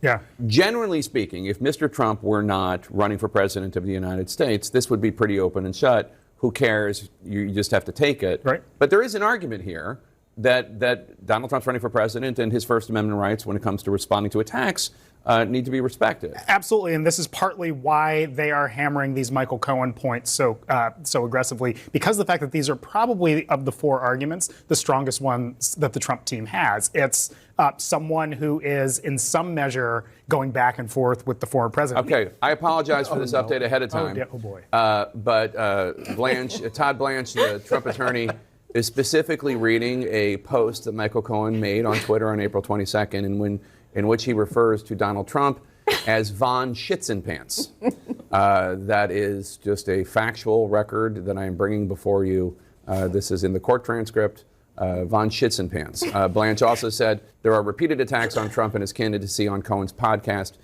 Yeah. Generally speaking, if Mr. Trump were not running for president of the United States, this would be pretty open and shut. Who cares? You just have to take it. Right. But there is an argument here that Donald Trump's running for president and his First Amendment rights when it comes to responding to attacks need to be respected. Absolutely, and this is partly why they are hammering these Michael Cohen points so aggressively, because of the fact that these are probably, of the four arguments, the strongest ones that the Trump team has. It's someone who is, in some measure, going back and forth with the former president. Okay, I apologize for this update ahead of time. Oh boy. But Todd Blanche, the Trump attorney, is specifically reading a post that Michael Cohen made on Twitter on April 22nd, in which he refers to Donald Trump as Von Schitzenpants. That is just a factual record that I am bringing before you. This is in the court transcript. Von Schitzenpants. Blanche also said there are repeated attacks on Trump and his candidacy on Cohen's podcast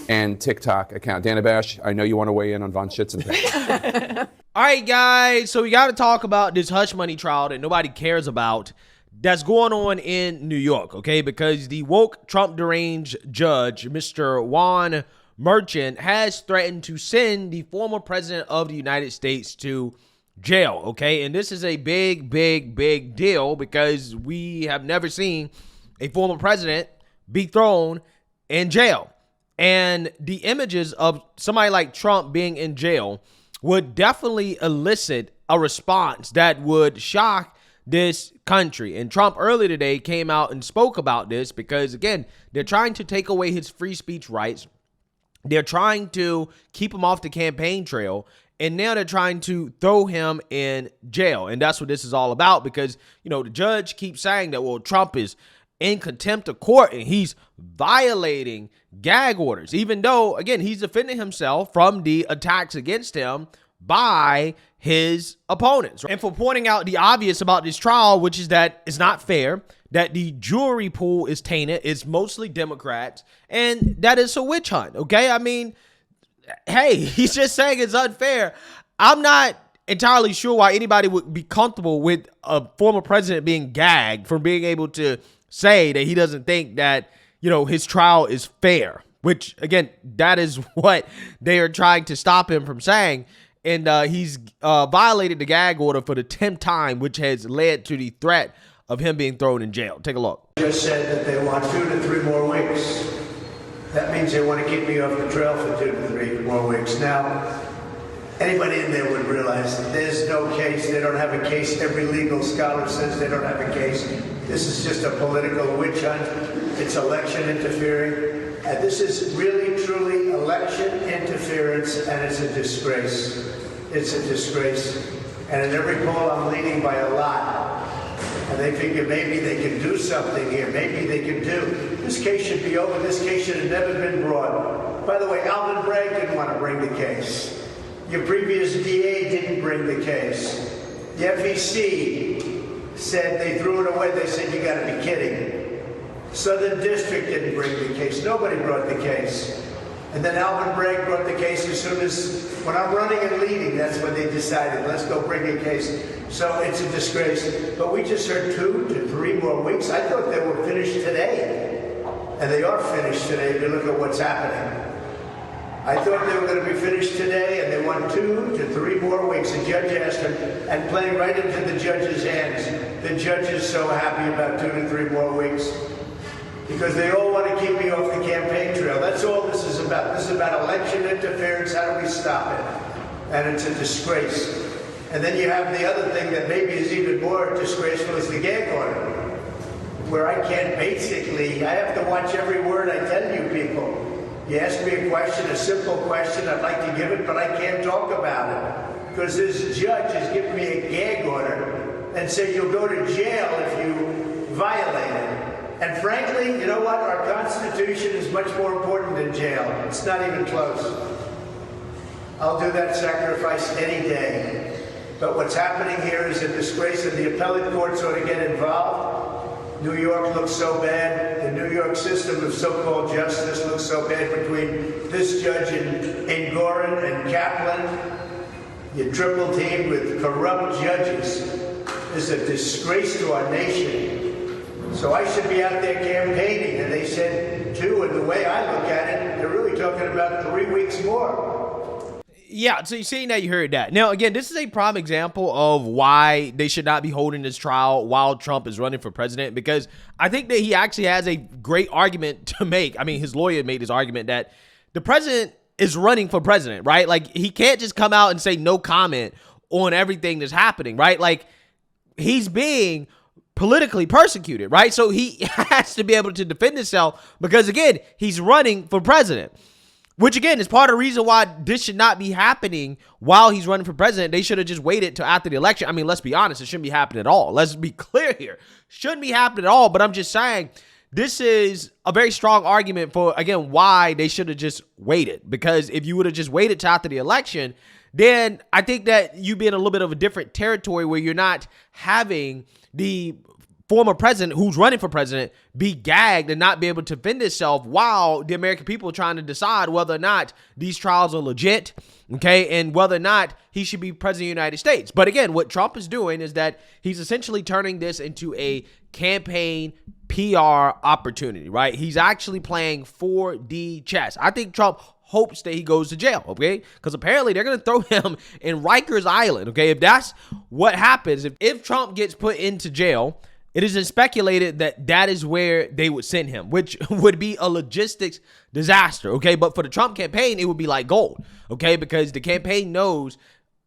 and TikTok account. Dana Bash, I know you want to weigh in on Von Schitzenpants. All right, guys, so we got to talk about this hush money trial that nobody cares about that's going on in New York, okay? Because the woke Trump deranged judge, Mr. Juan Merchant, has threatened to send the former president of the United States to jail, okay? And this is a big, big, big deal because we have never seen a former president be thrown in jail. And the images of somebody like Trump being in jail would definitely elicit a response that would shock this country. And Trump earlier today came out and spoke about this because, again, they're trying to take away his free speech rights. They're trying to keep him off the campaign trail. And now they're trying to throw him in jail. And that's what this is all about because, you know, the judge keeps saying that, well, Trump is in contempt of court and he's violating gag orders, even though, again, he's defending himself from the attacks against him by his opponents. And for pointing out the obvious about this trial, which is that it's not fair, that the jury pool is tainted, it's mostly Democrats, and that it's a witch hunt, okay? I mean, hey, he's just saying it's unfair. I'm not entirely sure why anybody would be comfortable with a former president being gagged for being able to say that he doesn't think that, you know, his trial is fair, which, again, that is what they are trying to stop him from saying. And he's violated the gag order for the 10th time, which has led to the threat of him being thrown in jail. Take a look. Just said that they want 2 to 3 more weeks. That means they want to keep me off the trail for 2 to 3 more weeks. Now, anybody in there would realize there's no case. They don't have a case. Every legal scholar says they don't have a case. This is just a political witch hunt. It's election interfering. And this is really, truly election interference, and it's a disgrace. It's a disgrace. And in every poll, I'm leading by a lot. And they figure maybe they can do something here. Maybe they can do. This case should be over. This case should have never been brought. By the way, Alvin Bragg didn't want to bring the case. Your previous DA didn't bring the case. The FEC said they threw it away. They said, you got to be kidding. Southern District didn't bring the case. Nobody brought the case. And then Alvin Bragg brought the case as soon as, when I'm running and leading, that's when they decided, let's go bring a case. So it's a disgrace. But we just heard 2 to 3 more weeks. I thought they were finished today. And they are finished today if you look at what's happening. I thought they were going to be finished today, and they want 2 to 3 more weeks. The judge asked them, and playing right into the judge's hands. The judge is so happy about 2 to 3 more weeks. Because they all want to keep me off the campaign trail. That's all this is about. This is about election interference. How do we stop it? And it's a disgrace. And then you have the other thing that maybe is even more disgraceful is the gag order, where I can't basically, I have to watch every word I tell you people. You ask me a question, a simple question, I'd like to give it, but I can't talk about it. Because this judge has given me a gag order and said you'll go to jail if you violate it. And frankly, you know what? Our Constitution is much more important than jail. It's not even close. I'll do that sacrifice any day. But what's happening here is a disgrace, and the appellate courts ought to get involved. New York looks so bad. The New York system of so-called justice looks so bad between this judge in Gorin and Kaplan. You triple teamed with corrupt judges. It's a disgrace to our nation. So I should be out there campaigning, and they said, too, and the way I look at about 3 weeks more. Yeah, so you see now you heard that. Now, again, this is a prime example of why they should not be holding this trial while Trump is running for president, because I think that he actually has a great argument to make. I mean, his lawyer made his argument that the president is running for president, right? Like, he can't just come out and say no comment on everything that's happening, right? Like, he's being politically persecuted, right? So he has to be able to defend himself because, again, he's running for president. Which, again, is part of the reason why this should not be happening while he's running for president. They should have just waited till after the election. I mean, let's be honest. It shouldn't be happening at all. Let's be clear here. Shouldn't be happening at all. But I'm just saying this is a very strong argument for, again, why they should have just waited. Because if you would have just waited till after the election, then I think that you'd be in a little bit of a different territory where you're not having the former president who's running for president be gagged and not be able to defend himself while the American people are trying to decide whether or not these trials are legit, okay, and whether or not he should be president of the United States. But again, what Trump is doing is that he's essentially turning this into a campaign PR opportunity, right? He's actually playing 4D chess. I think Trump hopes that he goes to jail, okay? Because apparently they're going to throw him in Rikers Island, okay? If that's what happens, if Trump gets put into jail, it is speculated that that is where they would send him, which would be a logistics disaster, okay? But for the Trump campaign, it would be like gold, okay? Because the campaign knows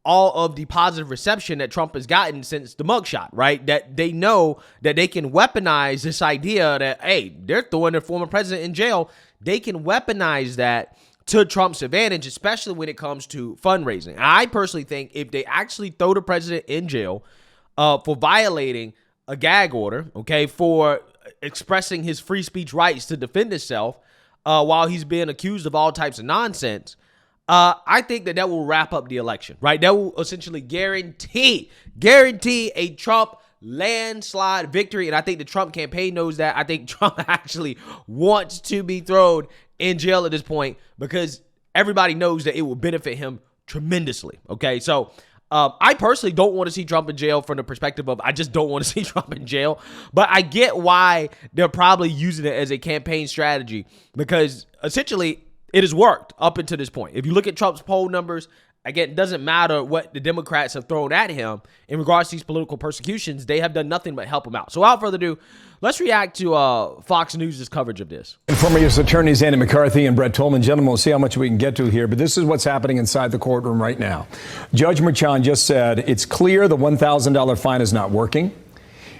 all of the positive reception that Trump has gotten since the mugshot, right? That they know that they can weaponize this idea that, hey, they're throwing their former president in jail. They can weaponize that to Trump's advantage, especially when it comes to fundraising. I personally think if they actually throw the president in jail for violating a gag order, okay, for expressing his free speech rights to defend himself while he's being accused of all types of nonsense, I think that will wrap up the election, right? That will essentially guarantee a Trump landslide victory, and I think the Trump campaign knows that. I think Trump actually wants to be thrown in jail at this point because everybody knows that it will benefit him tremendously, okay? So I personally don't want to see Trump in jail from the perspective of I just don't want to see Trump in jail. But I get why they're probably using it as a campaign strategy because essentially it has worked up until this point. If you look at Trump's poll numbers, again, it doesn't matter what the Democrats have thrown at him in regards to these political persecutions. They have done nothing but help him out. So without further ado, let's react to Fox News' coverage of this. Former U.S. Attorneys Andy McCarthy and Brett Tolman. Gentlemen, we'll see how much we can get to here, but this is what's happening inside the courtroom right now. Judge Merchan just said it's clear the $1,000 fine is not working.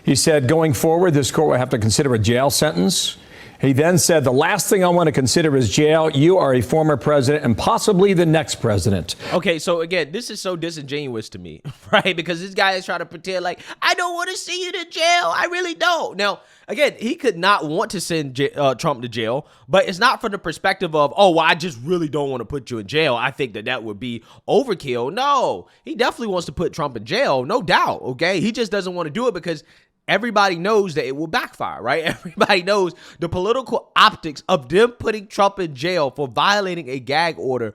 He said going forward, this court will have to consider a jail sentence. He then said, the last thing I want to consider is jail. You are a former president and possibly the next president. Okay, so again, this is so disingenuous to me, right? Because this guy is trying to pretend like, I don't want to see you to jail. I really don't. Now, again, he could not want to send Trump to jail, but it's not from the perspective of, oh, well, I just really don't want to put you in jail. I think that would be overkill. No, he definitely wants to put Trump in jail, no doubt, okay? He just doesn't want to do it because everybody knows that it will backfire, right? Everybody knows the political optics of them putting Trump in jail for violating a gag order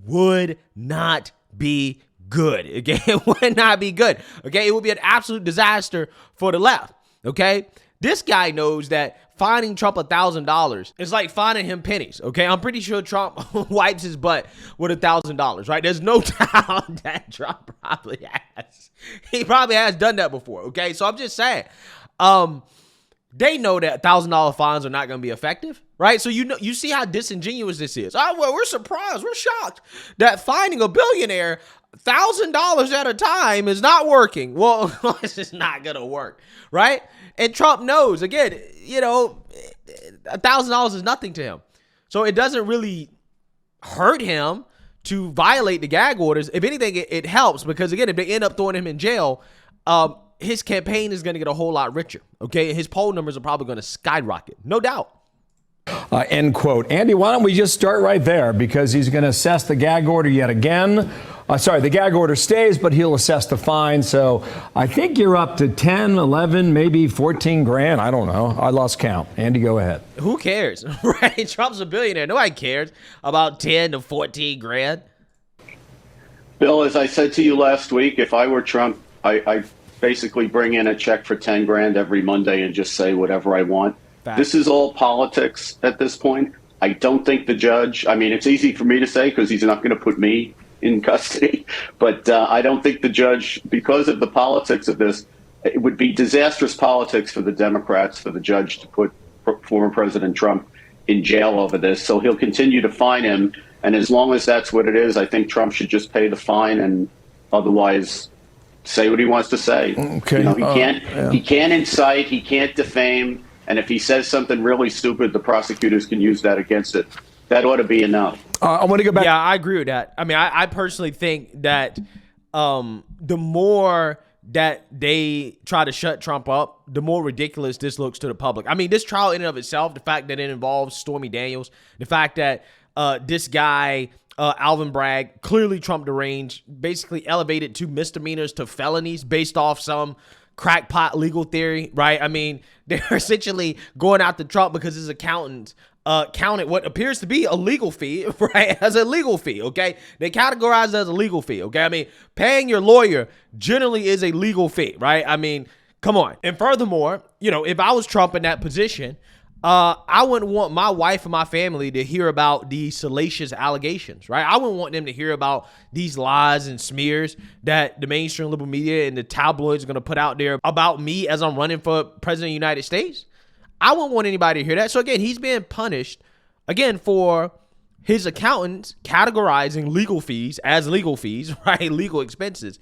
would not be good. Okay, it would not be good. Okay, it would be an absolute disaster for the left. Okay, this guy knows that fining Trump $1,000 is like fining him pennies. Okay, I'm pretty sure Trump wipes his butt with $1,000. Right? There's no doubt that Trump probably has. He probably has done that before. Okay, so I'm just saying, they know that $1,000 fines are not going to be effective. Right? So you see how disingenuous this is. Oh, well, we're surprised, we're shocked that fining a billionaire $1,000 at a time is not working. Well, this is not gonna work, right? And Trump knows, again, $1,000 is nothing to him, so it doesn't really hurt him to violate the gag orders. If anything, it helps because, again, if they end up throwing him in jail, his campaign is gonna get a whole lot richer. Okay, his poll numbers are probably gonna skyrocket, no doubt. End quote. Andy, why don't we just start right there because he's going to assess the gag order yet again. The gag order stays, but he'll assess the fine. So I think you're up to 10, 11, maybe 14 grand. I don't know. I lost count. Andy, go ahead. Who cares? Right? Trump's a billionaire. Nobody cares about 10 to 14 grand. Bill, as I said to you last week, if I were Trump, I basically bring in a check for 10 grand every Monday and just say whatever I want. This is all politics at this point. I don't think the judge, I mean, it's easy for me to say because he's not going to put me in custody, but I don't think the judge, because of the politics of this, it would be disastrous politics for the Democrats for the judge to put former President Trump in jail over this. So he'll continue to fine him. And as long as that's what it is, I think Trump should just pay the fine and otherwise say what he wants to say. Okay. You know, he can't incite, he can't defame. And if he says something really stupid, the prosecutors can use that against it. That ought to be enough. I want to go back. Yeah, I agree with that. I mean, I personally think that the more that they try to shut Trump up, the more ridiculous this looks to the public. I mean, this trial in and of itself, the fact that it involves Stormy Daniels, the fact that this guy, Alvin Bragg, clearly Trump deranged, basically elevated two misdemeanors to felonies based off some crackpot legal theory, right? I mean, they're essentially going after Trump because his accountants counted what appears to be a legal fee, right, as a legal fee, okay? They categorize it as a legal fee, okay? I mean, paying your lawyer generally is a legal fee, right? I mean, come on. And furthermore, you know, if I was Trump in that position, I wouldn't want my wife and my family to hear about these salacious allegations, right? I wouldn't want them to hear about these lies and smears that the mainstream liberal media and the tabloids are going to put out there about me as I'm running for president of the United States. I wouldn't want anybody to hear that. So again, he's being punished, again, for his accountants categorizing legal fees as legal fees, right? Legal expenses,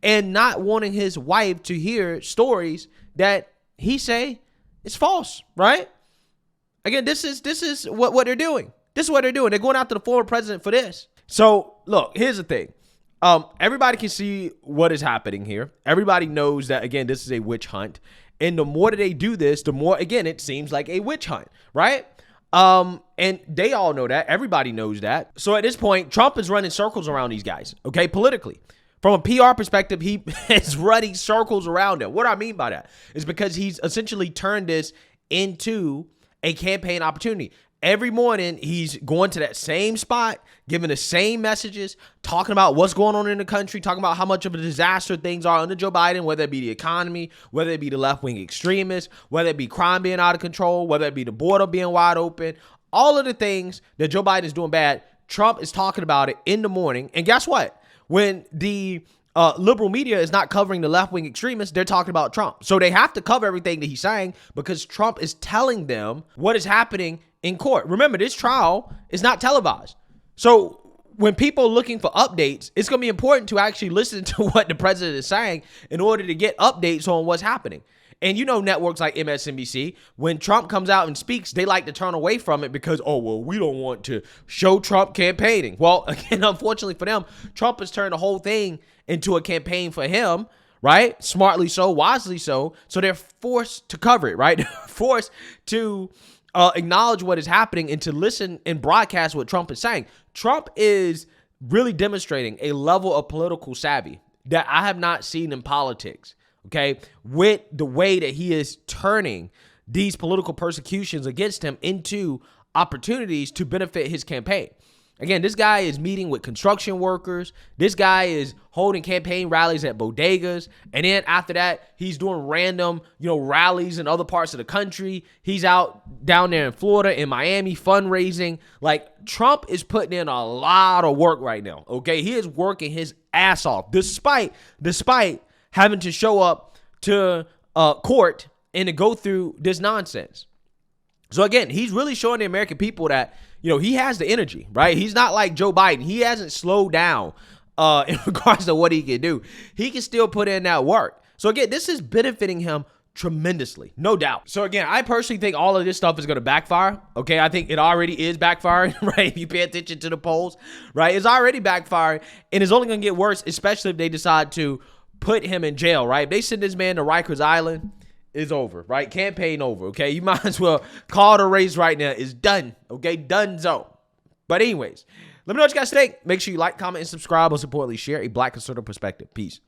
and not wanting his wife to hear stories that he say is false, right? Again, this is what they're doing. This is what they're doing. They're going after the former president for this. So look, here's the thing. Everybody can see what is happening here. Everybody knows that, again, this is a witch hunt. And the more that they do this, the more, again, it seems like a witch hunt, right? And they all know that. Everybody knows that. So at this point, Trump is running circles around these guys, okay, politically. From a PR perspective, he is running circles around them. What I mean by that is because he's essentially turned this into a campaign opportunity. Every morning, he's going to that same spot, giving the same messages, talking about what's going on in the country, talking about how much of a disaster things are under Joe Biden, whether it be the economy, whether it be the left-wing extremists, whether it be crime being out of control, whether it be the border being wide open. All of the things that Joe Biden is doing bad, Trump is talking about it in the morning. And guess what? When the liberal media is not covering the left-wing extremists, they're talking about Trump. So they have to cover everything that he's saying because Trump is telling them what is happening in court. Remember, this trial is not televised. So when people are looking for updates, it's going to be important to actually listen to what the president is saying in order to get updates on what's happening. And you know, networks like MSNBC, when Trump comes out and speaks, they like to turn away from it because, oh, well, we don't want to show Trump campaigning. Well, again, unfortunately for them, Trump has turned the whole thing into a campaign for him, right? Smartly so, wisely so. So they're forced to cover it, right? Forced to acknowledge what is happening and to listen and broadcast what Trump is saying. Trump is really demonstrating a level of political savvy that I have not seen in politics, okay? With the way that he is turning these political persecutions against him into opportunities to benefit his campaign. Again, this guy is meeting with construction workers. This guy is holding campaign rallies at bodegas. And then after that, he's doing random, rallies in other parts of the country. He's out down there in Florida, in Miami, fundraising. Like, Trump is putting in a lot of work right now, okay? He is working his ass off, despite having to show up to court and to go through this nonsense. So again, he's really showing the American people that, he has the energy, right? He's not like Joe Biden. He hasn't slowed down in regards to what he can do. He can still put in that work. So again, this is benefiting him tremendously, no doubt. So again, I personally think all of this stuff is going to backfire. Okay, I think it already is backfiring, right? If you pay attention to the polls, right? It's already backfiring, and it's only going to get worse, especially if they decide to put him in jail, right? If they send this man to Rikers Island, it's over, right? Campaign over, okay? You might as well call the race right now. It's done, okay? Donezo. But anyways, let me know what you guys think. Make sure you like, comment, and subscribe. Most importantly, share a Black conservative perspective. Peace.